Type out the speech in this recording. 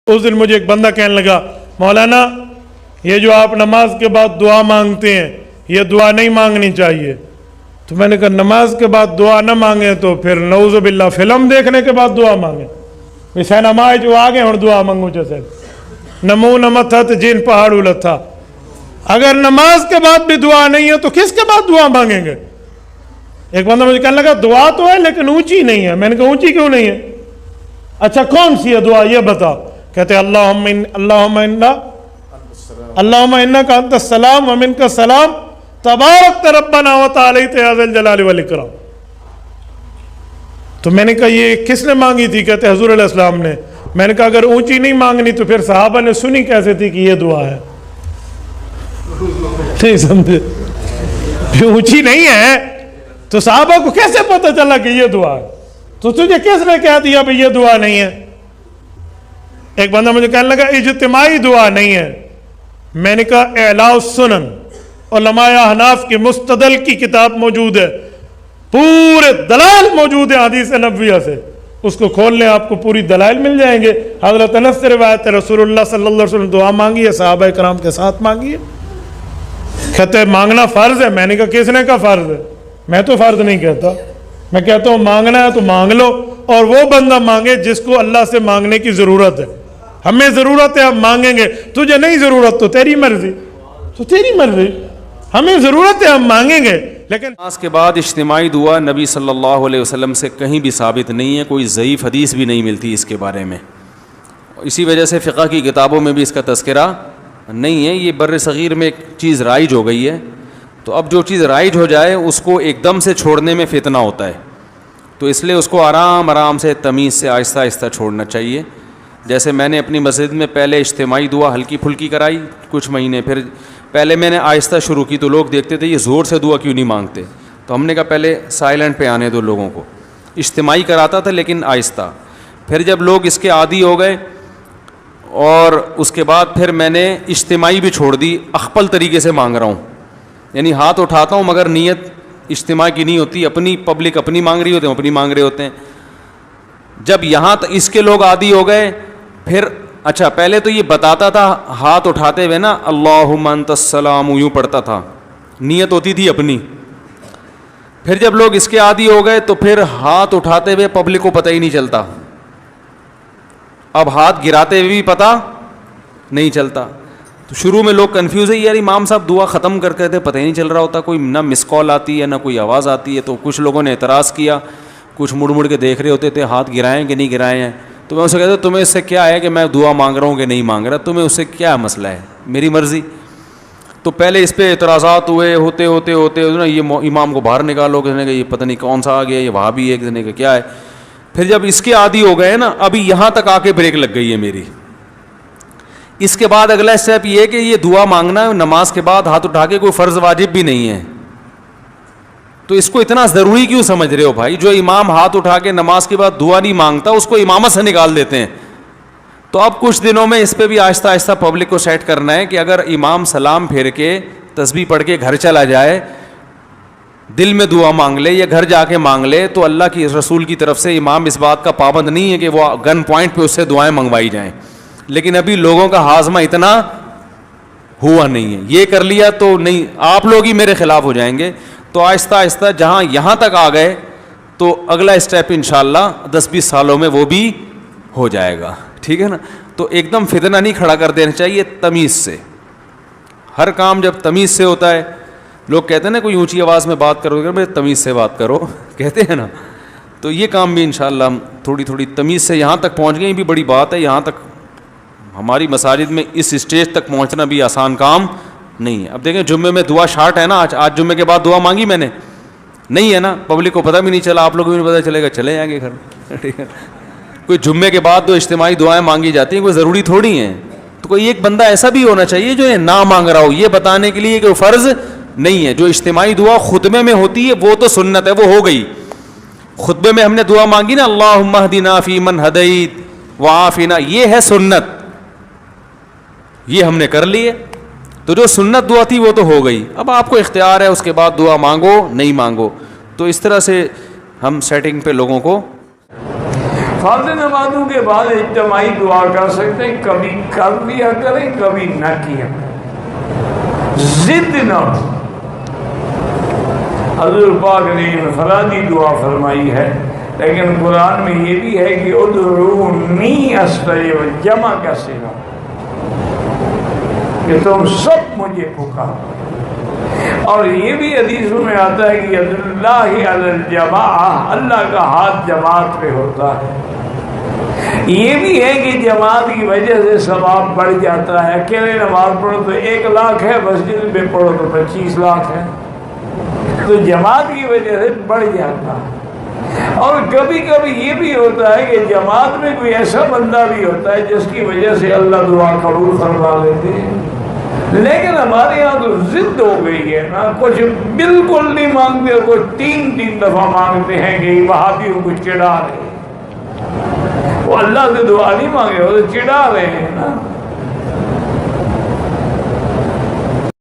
اس دن مجھے ایک بندہ کہنے لگا مولانا یہ جو آپ نماز کے بعد دعا مانگتے ہیں یہ دعا نہیں مانگنی چاہیے. تو میں نے کہا نماز کے بعد دعا نہ مانگیں تو پھر نعوذ باللہ فلم دیکھنے کے بعد دعا مانگیں. ویسے نماز جو آگے اور دعا مانگو جیسے نمو نمتھا تو جن پہاڑ لتھا. اگر نماز کے بعد بھی دعا نہیں ہے تو کس کے بعد دعا مانگیں گے؟ ایک بندہ مجھے کہنے لگا دعا تو ہے لیکن اونچی نہیں ہے. میں نے کہا اونچی کیوں نہیں ہے؟ اچھا کون سی ہے دعا یہ بتا. کہتے اللہم انکا انت السلام ومنک السلام تبارک ربنا وتعالیت یا ذا الجلال والاکرام. تو میں نے کہا یہ کس نے مانگی تھی؟ کہتے حضور علیہ السلام نے. میں نے کہا اگر اونچی نہیں مانگنی تو پھر صحابہ نے سنی کیسے تھی کہ یہ دعا ہے؟ نہیں سمجھے؟ اونچی نہیں ہے تو صحابہ کو کیسے پتہ چلا کہ یہ دعا ہے؟ تو تجھے کس نے کہہ دیا بھئی یہ دعا نہیں ہے؟ ایک بندہ مجھے کہنے لگا اجتماعی دعا نہیں ہے. میں نے کہا اعلاء السنن علماء احناف کی مستدل کی کتاب موجود ہے, پورے دلائل موجود ہیں حدیث نبویہ سے, اس کو کھول لیں آپ کو پوری دلائل مل جائیں گے. حضرت انس سے روایت ہے رسول اللہ صلی اللہ علیہ وسلم دعا مانگی ہے, صحابہ کرام کے ساتھ مانگی ہے. کہتے ہیں مانگنا فرض ہے. میں نے کہا کس نے کہا فرض ہے؟ میں تو فرض نہیں کہتا, میں کہتا ہوں مانگنا ہے تو مانگ لو, اور وہ بندہ مانگے جس کو اللہ سے مانگنے کی ضرورت ہے. ہمیں ضرورت ہے ہم مانگیں گے, تجھے نہیں ضرورت تو تیری مرضی, تو تیری مرضی. ہمیں ضرورت ہے ہم مانگیں گے. لیکن نماز کے بعد اجتماعی دعا نبی صلی اللہ علیہ وسلم سے کہیں بھی ثابت نہیں ہے, کوئی ضعیف حدیث بھی نہیں ملتی اس کے بارے میں. اسی وجہ سے فقہ کی کتابوں میں بھی اس کا تذکرہ نہیں ہے. یہ بر صغیر میں ایک چیز رائج ہو گئی ہے, تو اب جو چیز رائج ہو جائے اس کو ایک دم سے چھوڑنے میں فتنہ ہوتا ہے, تو اس لیے اس کو آرام آرام سے تمیز سے آہستہ آہستہ چھوڑنا چاہیے. جیسے میں نے اپنی مسجد میں پہلے اجتماعی دعا ہلکی پھلکی کرائی کچھ مہینے, پھر پہلے میں نے آہستہ شروع کی تو لوگ دیکھتے تھے یہ زور سے دعا کیوں نہیں مانگتے, تو ہم نے کہا پہلے سائلنٹ پہ آنے دو لوگوں کو. اجتماعی کراتا تھا لیکن آہستہ. پھر جب لوگ اس کے عادی ہو گئے اور اس کے بعد پھر میں نے اجتماعی بھی چھوڑ دی, اخپل طریقے سے مانگ رہا ہوں, یعنی ہاتھ اٹھاتا ہوں مگر نیت اجتماع کی نہیں ہوتی, اپنی پبلک اپنی مانگ رہی ہوتے ہیں, اپنی مانگ رہے ہوتے ہیں. جب یہاں اس کے لوگ عادی ہو گئے پھر اچھا پہلے تو یہ بتاتا تھا ہاتھ اٹھاتے ہوئے نا اللہم انت السلام یوں پڑھتا تھا, نیت ہوتی تھی اپنی. پھر جب لوگ اس کے عادی ہو گئے تو پھر ہاتھ اٹھاتے ہوئے پبلک کو پتہ ہی نہیں چلتا, اب ہاتھ گراتے ہوئے بھی پتہ نہیں چلتا. تو شروع میں لوگ کنفیوز ہے, یار امام صاحب دعا ختم کر کے تھے پتہ ہی نہیں چل رہا ہوتا, کوئی نہ مس کال آتی ہے نہ کوئی آواز آتی ہے. تو کچھ لوگوں نے اعتراض کیا, کچھ مڑ مڑ کے دیکھ رہے ہوتے تھے ہاتھ گرائیں کہ نہیں گرائے ہیں. تو میں اسے کہتا ہوں تمہیں اس سے کیا ہے کہ میں دعا مانگ رہا ہوں کہ نہیں مانگ رہا, تمہیں اس سے کیا مسئلہ ہے, میری مرضی. تو پہلے اس پہ اعتراضات ہوئے, ہوتے ہوتے ہوتے نا یہ امام کو باہر نکالو, کسی نے کہا یہ پتہ نہیں کون سا آ گیا, یہ وہاں بھی ہے, کسی نے کہا کیا ہے. پھر جب اس کے عادی ہو گئے نا, ابھی یہاں تک آ کے بریک لگ گئی ہے میری. اس کے بعد اگلا اسٹیپ یہ ہے کہ یہ دعا مانگنا ہے نماز کے بعد ہاتھ اٹھا کے, کوئی فرض واجب بھی نہیں ہے. تو اس کو اتنا ضروری کیوں سمجھ رہے ہو بھائی؟ جو امام ہاتھ اٹھا کے نماز کے بعد دعا نہیں مانگتا اس کو امامت سے نکال دیتے ہیں. تو اب کچھ دنوں میں اس پہ بھی آہستہ آہستہ پبلک کو سیٹ کرنا ہے کہ اگر امام سلام پھیر کے تسبیح پڑھ کے گھر چلا جائے, دل میں دعا مانگ لے یا گھر جا کے مانگ لے, تو اللہ کی رسول کی طرف سے امام اس بات کا پابند نہیں ہے کہ وہ گن پوائنٹ پہ اس سے دعائیں منگوائی جائیں. لیکن ابھی لوگوں کا ہاضمہ اتنا ہوا نہیں ہے, یہ کر لیا تو نہیں, آپ لوگ ہی میرے خلاف ہو جائیں گے. تو آہستہ آہستہ جہاں یہاں تک آ گئے تو اگلا اسٹیپ انشاءاللہ 10-20 سالوں میں وہ بھی ہو جائے گا, ٹھیک ہے نا. تو ایک دم فتنہ نہیں کھڑا کر دینا چاہیے, تمیز سے. ہر کام جب تمیز سے ہوتا ہے, لوگ کہتے ہیں نا کوئی اونچی آواز میں بات کرو گے, تمیز سے بات کرو کہتے ہیں نا, تو یہ کام بھی انشاءاللہ ہم تھوڑی تھوڑی تمیز سے یہاں تک پہنچ گئے. یہ بھی بڑی بات ہے, یہاں تک ہماری مساجد میں اس اسٹیج تک پہنچنا بھی آسان کام نہیں ہے. اب دیکھیں جمعے میں دعا شارٹ ہے نا, آج جمعے کے بعد دعا مانگی میں نے نہیں ہے نا, پبلک کو پتہ بھی نہیں چلا, آپ لوگوں کو بھی نہیں پتہ چلے گا, چلے جائیں گے گھر, ٹھیک ہے. کوئی جمعے کے بعد تو اجتماعی دعائیں مانگی جاتی ہیں, کوئی ضروری تھوڑی ہیں. تو کوئی ایک بندہ ایسا بھی ہونا چاہیے جو یہ نہ مانگ رہا ہو, یہ بتانے کے لیے کہ وہ فرض نہیں ہے. جو اجتماعی دعا خطبے میں ہوتی ہے وہ تو سنت ہے, وہ ہو گئی. خطبے میں ہم نے دعا مانگی نا اللہم اہدنا فیمن ہدیت وعافنا, یہ ہے سنت, یہ ہم نے کر لی ہے. تو جو سنت دعا تھی وہ تو ہو گئی. اب آپ کو اختیار ہے اس کے بعد دعا مانگو نہیں مانگو. تو اس طرح سے ہم سیٹنگ پہ لوگوں کو فرض نمازوں کے بعد اجتماعی دعا کر سکتے ہیں، کبھی کر لیا کریں کبھی نہ کیا کریں، ضد نہ ہو۔ حضور پاک نے انفرادی دعا فرمائی ہے، لیکن قرآن میں یہ بھی ہے کہ ادعونی استجب، جمع کا صیغہ کہ تم سب مجھے پکارو۔ اور یہ بھی حدیثوں میں آتا ہے کہ ید اللہ علی الجماعہ، اللہ کا ہاتھ جماعت پہ ہوتا ہے۔ یہ بھی ہے کہ جماعت کی وجہ سے ثواب بڑھ جاتا ہے، اکیلے نماز پڑھو تو 1 لاکھ ہے، مسجد میں پڑھو تو 25 لاکھ ہے، تو جماعت کی وجہ سے بڑھ جاتا ہے۔ اور کبھی کبھی یہ بھی ہوتا ہے کہ جماعت میں کوئی ایسا بندہ بھی ہوتا ہے جس کی وجہ سے اللہ دعا قبول فرما لیتے ہیں، لیکن ہمارے یہاں تو ضد ہو گئی ہے نا، کچھ بالکل نہیں مانگتے، کچھ 3 دفعہ مانگتے ہیں کہ وہابیوں کو چڑھا رہے ہیں۔ وہ اللہ سے دعا نہیں مانگے، وہ تو چڑھا رہے ہیں نا۔